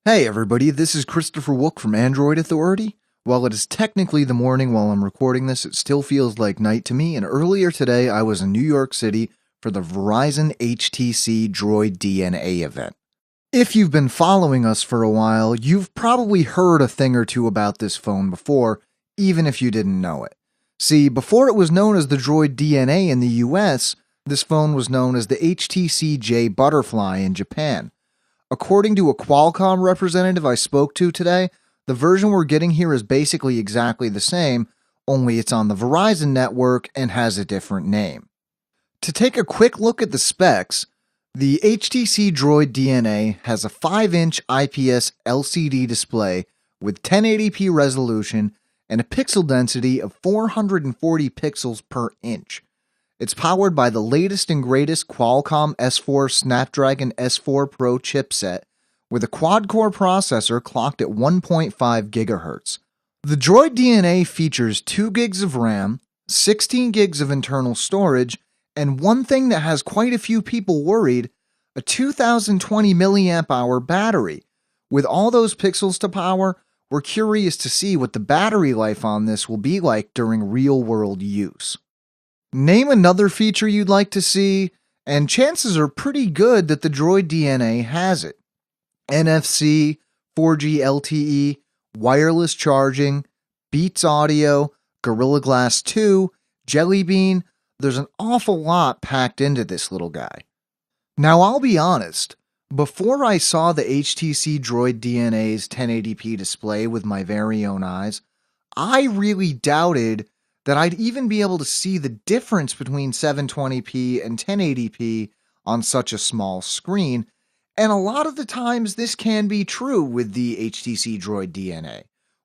Hey everybody, this is Christopher Wook from Android Authority. While it is technically the morning while I'm recording this, it still feels like night to me, and earlier today I was in New York City for the Verizon HTC DROID DNA event. If you've been following us for a while, you've probably heard a thing or two about this phone before, even if you didn't know it. See, before it was known as the DROID DNA in the US, this phone was known as the HTC J Butterfly in Japan. According to a Qualcomm representative I spoke to today, the version we're getting here is basically exactly the same, only it's on the Verizon network and has a different name. To take a quick look at the specs, the HTC DROID DNA has a 5-inch IPS LCD display with 1080p resolution and a pixel density of 440 pixels per inch. It's powered by the latest and greatest Qualcomm S4 Snapdragon S4 Pro chipset with a quad-core processor clocked at 1.5 GHz. The DROID DNA features 2 gigs of RAM, 16 gigs of internal storage, and one thing that has quite a few people worried, a 2020 mAh battery. With all those pixels to power, we're curious to see what the battery life on this will be like during real-world use. Name another feature you'd like to see, and chances are pretty good that the DROID DNA has it. NFC, 4G LTE, wireless charging, Beats Audio, Gorilla Glass 2, Jelly Bean. There's an awful lot packed into this little guy. Now I'll be honest, before I saw the HTC DROID DNA's 1080p display with my very own eyes, I really doubted that I'd even be able to see the difference between 720p and 1080p on such a small screen, and a lot of the times this can be true with the HTC DROID DNA.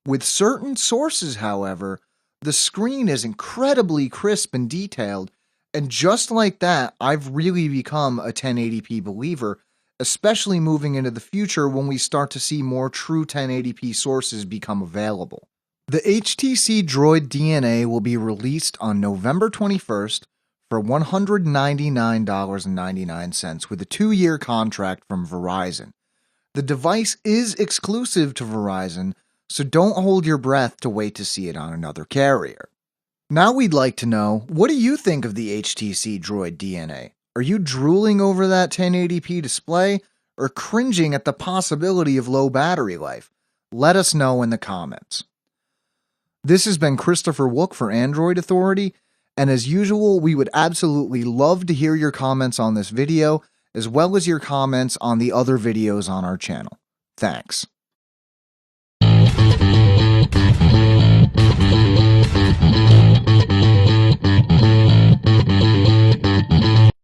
With certain sources, however, the screen is incredibly crisp and detailed, and just like that, I've really become a 1080p believer, especially moving into the future when we start to see more true 1080p sources become available. The HTC DROID DNA will be released on November 21st for $199.99 with a 2-year contract from Verizon. The device is exclusive to Verizon, so don't hold your breath to wait to see it on another carrier. Now we'd like to know, what do you think of the HTC DROID DNA? Are you drooling over that 1080p display or cringing at the possibility of low battery life? Let us know in the comments. This has been Christopher Wook for Android Authority, and as usual, we would absolutely love to hear your comments on this video, as well as your comments on the other videos on our channel. Thanks.